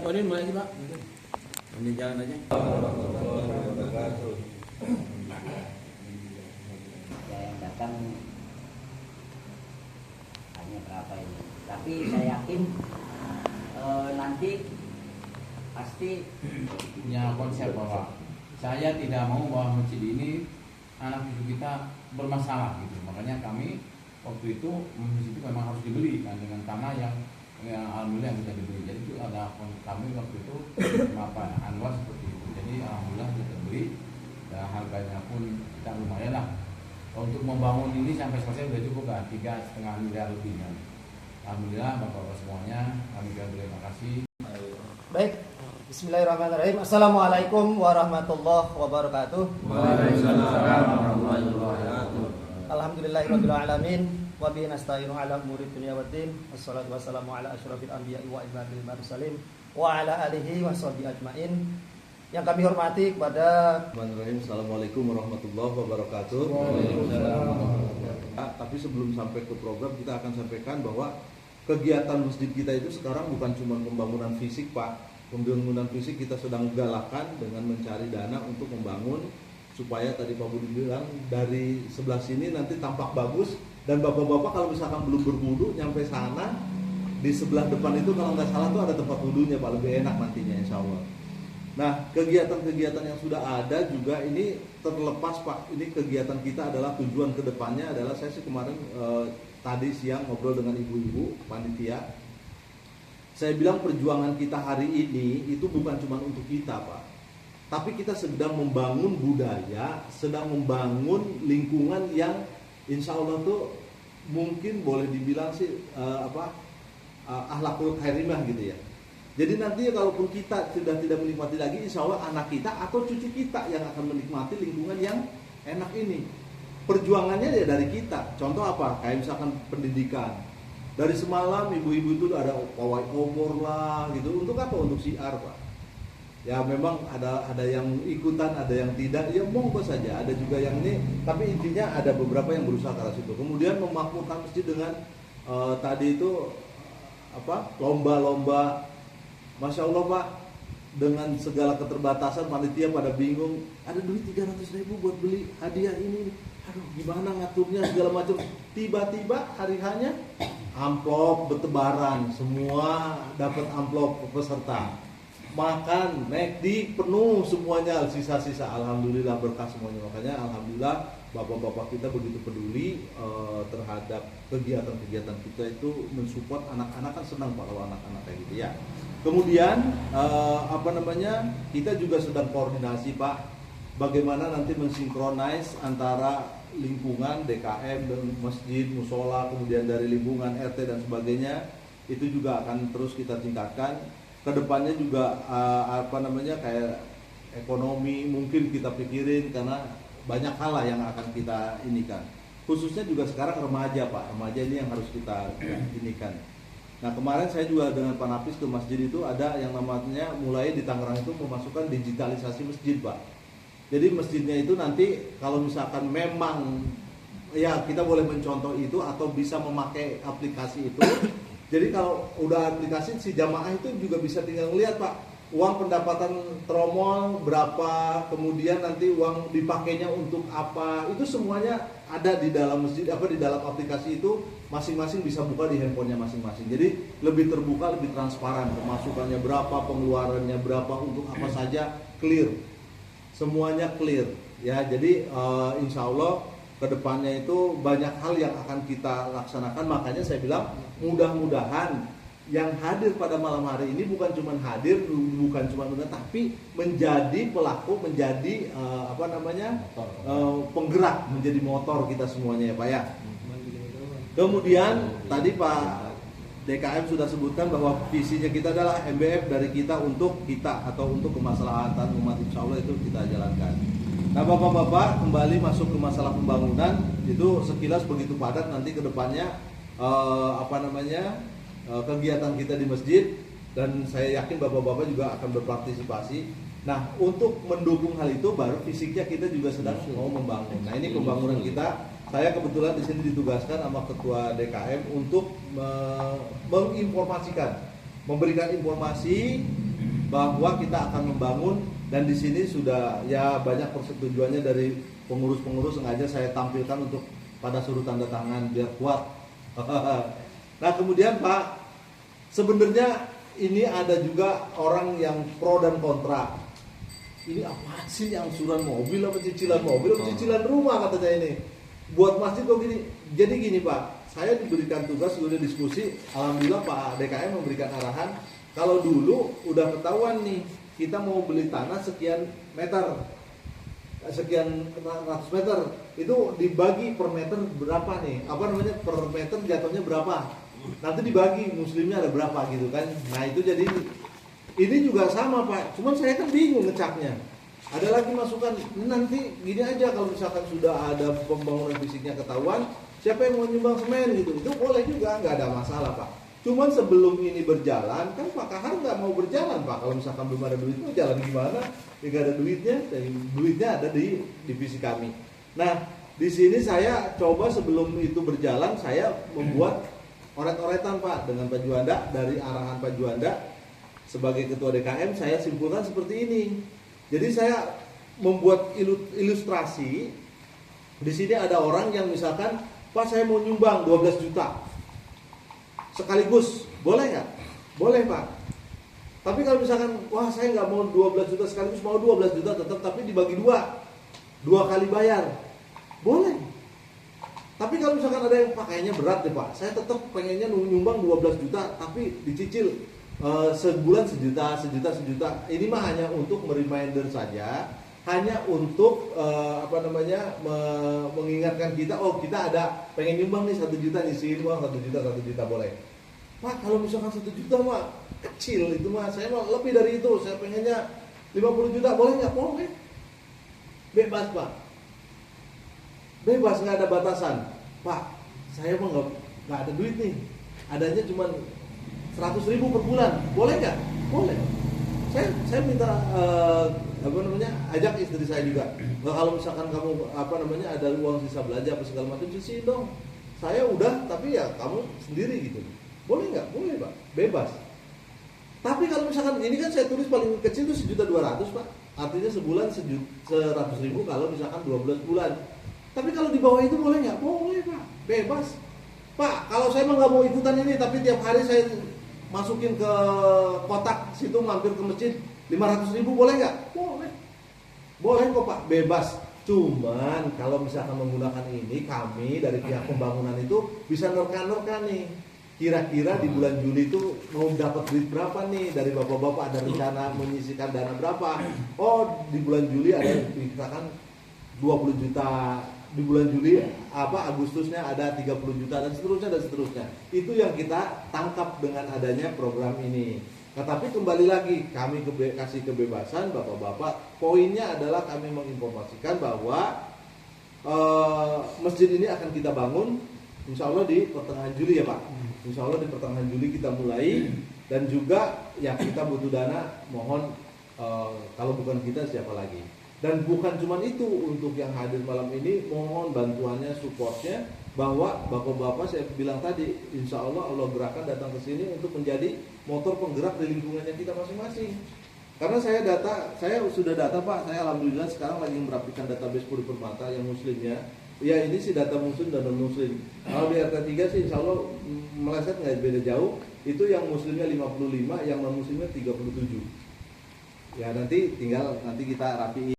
Pak Udin mulai aja Pak. Ini jalan aja. Yang datang hanya berapa ini? Tapi saya yakin nanti pasti punya konsep bahwa saya tidak mau bahwa masjid ini anak cucu kita bermasalah gitu. Makanya kami waktu itu masjid itu memang harus dibeli kan dengan tanah yang alhamdulillah yang bisa dibeli. Jadi itu ada kami waktu itu apa Anwar seperti itu. Jadi alhamdulillah bisa dibeli dan harganya pun kita lumayan lah. Untuk membangun ini sampai selesai sudah cukup kan 3,5 miliar lebih kan. Alhamdulillah bapak-bapak semuanya kami terima kasih. Baik, bismillahirrahmanirrahim. Assalamualaikum warahmatullahi wabarakatuh. Waalaikumsalam warahmatullahi wabarakatuh. Alhamdulillahirabbil alamin wa bihi nasta'inu ala umuri dunya waddin. Wassalatu wassalamu ala asyrafil anbiya'i wa imamil mursalin wa ala alihi washabihi ajmain. Yang kami hormati kepada Bismillahirrahmanirrahim. Assalamualaikum warahmatullahi wabarakatuh. Tapi sebelum sampai ke program kita akan sampaikan bahwa kegiatan masjid kita itu sekarang bukan cuma pembangunan fisik Pak. Pembangunan fisik kita sedang galakan dengan mencari dana untuk membangun supaya tadi Pak Budi bilang dari sebelah sini nanti tampak bagus dan bapak-bapak kalau misalkan belum berwudu nyampe sana di sebelah depan itu kalau nggak salah tuh ada tempat wudunya Pak, lebih enak nantinya insya Allah. Nah kegiatan-kegiatan yang sudah ada juga ini terlepas Pak, ini kegiatan kita adalah tujuan kedepannya adalah saya sih kemarin tadi siang ngobrol dengan ibu-ibu panitia. Saya bilang perjuangan kita hari ini itu bukan cuma untuk kita Pak, tapi kita sedang membangun budaya, sedang membangun lingkungan yang insya Allah tuh mungkin boleh dibilang sih akhlakul karimah gitu ya. Jadi nanti kalaupun kita sudah tidak menikmati lagi, insya Allah anak kita atau cucu kita yang akan menikmati lingkungan yang enak ini. Perjuangannya ya dari kita. Contoh apa? Kayak misalkan pendidikan. Dari semalam ibu-ibu itu ada pawai obor lah gitu. Untuk apa? Untuk siar Pak. Ya memang ada yang ikutan, ada yang tidak. Ya monggo saja. Ada juga yang ini. Tapi intinya ada beberapa yang berusaha ke arah situ. Kemudian memakmurkan masjid dengan tadi itu lomba-lomba. Masya Allah Pak, dengan segala keterbatasan panitia pada bingung, ada duit 300.000 buat beli hadiah ini, aduh gimana ngaturnya segala macam. Tiba-tiba hari hanya amplop bertebaran, semua dapat amplop peserta. Makan, McD penuh semuanya, sisa-sisa, alhamdulillah berkah semuanya. Makanya alhamdulillah bapak-bapak kita begitu peduli terhadap kegiatan-kegiatan kita itu mensupport anak-anak, kan senang Pak kalau anak-anak kayak gitu ya. Kemudian kita juga sedang koordinasi Pak, bagaimana nanti mensinkronis antara lingkungan DKM dan masjid, musola, kemudian dari lingkungan RT dan sebagainya, itu juga akan terus kita tingkatkan. Kedepannya juga kayak ekonomi mungkin kita pikirin karena banyak hal lah yang akan kita inikan. Khususnya juga sekarang remaja Pak, remaja ini yang harus kita inikan. Nah kemarin saya juga dengan Pak Nafis ke masjid itu ada yang namanya mulai di Tangerang itu memasukkan digitalisasi masjid Pak. Jadi masjidnya itu nanti kalau misalkan memang ya kita boleh mencontoh itu atau bisa memakai aplikasi itu. Jadi kalau udah aplikasi si jamaah itu juga bisa tinggal lihat Pak, uang pendapatan tromol berapa, kemudian nanti uang dipakainya untuk apa, itu semuanya ada di dalam masjid, di dalam aplikasi itu masing-masing bisa buka di handphonenya masing-masing. Jadi lebih terbuka, lebih transparan, pemasukannya berapa, pengeluarannya berapa, untuk apa saja, clear, semuanya clear ya. Jadi insya Allah kedepannya itu banyak hal yang akan kita laksanakan. Makanya saya bilang mudah-mudahan yang hadir pada malam hari ini bukan cuma hadir, bukan cuma mendengar, tapi menjadi pelaku, menjadi penggerak, menjadi motor kita semuanya ya Pak ya. Kemudian tadi Pak DKM sudah sebutkan bahwa visinya kita adalah MBF dari kita untuk kita atau untuk kemaslahatan umat, insya Allah itu kita jalankan. Nah Bapak-bapak kembali masuk ke masalah pembangunan itu sekilas begitu padat nanti ke depannya kegiatan kita di masjid, dan saya yakin bapak-bapak juga akan berpartisipasi. Nah untuk mendukung hal itu baru fisiknya kita juga sedang mau membangun. Nah ini pembangunan kita, saya kebetulan di sini ditugaskan sama ketua DKM untuk menginformasikan, memberikan informasi bahwa kita akan membangun, dan di sini sudah ya banyak persetujuannya dari pengurus-pengurus, sengaja saya tampilkan untuk pada suruh tanda tangan biar kuat. Nah kemudian Pak, sebenarnya ini ada juga orang yang pro dan kontra. Ini apa sih yang angsuran mobil, apa cicilan mobil, apa cicilan rumah katanya ini. Buat masjid kok gini. Jadi gini Pak, saya diberikan tugas, sudah diskusi, alhamdulillah Pak DKM memberikan arahan. Kalau dulu udah ketahuan nih, kita mau beli tanah sekian meter, sekian ratus meter, itu dibagi per meter berapa nih? Apa namanya, per meter jatuhnya berapa? Nanti dibagi muslimnya ada berapa gitu kan? Nah itu jadi ini juga sama Pak. Cuman saya kan bingung ngecapnya. Ada lagi masukan, nanti gini aja, kalau misalkan sudah ada pembangunan fisiknya ketahuan, siapa yang mau nyumbang semen gitu, itu boleh juga, nggak ada masalah Pak. Cuman sebelum ini berjalan, kan Pak Kahar nggak mau berjalan Pak. Kalau misalkan belum ada duit, mau jalan gimana? Ya nggak ada duitnya, dan duitnya ada di divisi kami. Nah, di sini saya coba sebelum itu berjalan, saya membuat oret-oretan Pak dengan Pak Juanda. Dari arahan Pak Juanda sebagai ketua DKM, saya simpulkan seperti ini. Jadi saya membuat ilustrasi. Di sini ada orang yang misalkan, Pak saya mau nyumbang 12 juta. Sekaligus, boleh nggak? Boleh Pak. Tapi kalau misalkan, wah saya nggak mau 12 juta sekaligus, mau 12 juta tetap, tapi dibagi dua kali bayar, boleh. Tapi kalau misalkan ada yang pakainya berat deh Pak, saya tetap pengennya nyumbang 12 juta, tapi dicicil sebulan sejuta. Ini mah hanya untuk mereminder saja, hanya untuk mengingatkan kita, oh kita ada pengen nyumbang nih 1 juta, nyisihin uang 1 juta boleh. Pak kalau misalkan 1 juta mah kecil, itu mah saya mah lebih dari itu, saya pengennya 50 juta, boleh nggak? Boleh, bebas Pak, bebas, nggak ada batasan. Pak saya mah nggak ada duit nih, adanya cuma 100.000 per bulan, boleh nggak? Boleh. Saya minta ajak istri saya juga. Nah, kalau misalkan kamu ada uang sisa belanja apa segala macam, sisihin dong. Saya udah, tapi ya kamu sendiri gitu. Boleh nggak? Boleh Pak, bebas. Tapi kalau misalkan ini kan saya tulis paling kecil itu 1.200.000 Pak. Artinya sebulan 100.000 kalau misalkan 12 bulan. Tapi kalau di bawah itu boleh nggak? Boleh Pak, bebas. Pak kalau saya mah nggak mau ikutan ini, tapi tiap hari saya masukin ke kotak situ, mampir ke masjid 500.000, boleh nggak? Boleh. Boleh kok Pak, bebas. Cuman kalau misalkan menggunakan ini, kami dari pihak pembangunan itu bisa nerka-nerka nih. Kira-kira di bulan Juli itu mau dapat duit berapa nih dari bapak-bapak, ada rencana menyisihkan dana berapa? Oh di bulan Juli ada misalkan 20 juta, di bulan Juli Agustusnya ada 30 juta dan seterusnya. Itu yang kita tangkap dengan adanya program ini. Nah, tapi kembali lagi kami kasih kebebasan bapak-bapak. Poinnya adalah kami menginformasikan bahwa masjid ini akan kita bangun insya Allah di pertengahan Juli ya Pak. Insya Allah di pertengahan Juli kita mulai, dan juga ya kita butuh dana, mohon kalau bukan kita siapa lagi. Dan bukan cuma itu, untuk yang hadir malam ini mohon bantuannya, supportnya, bahwa bapak-bapak saya bilang tadi, insya Allah Allah gerakan datang ke sini untuk menjadi motor penggerak di lingkungannya kita masing-masing. Karena saya sudah data Pak, saya alhamdulillah sekarang lagi merapikan database Puri Permata yang muslimnya. Ya ini sih data muslim dan non muslim. Kalau di RT 3 sih insya Allah meleset nggak beda jauh. Itu yang muslimnya 55, yang non muslimnya 37. Ya nanti kita rapiin.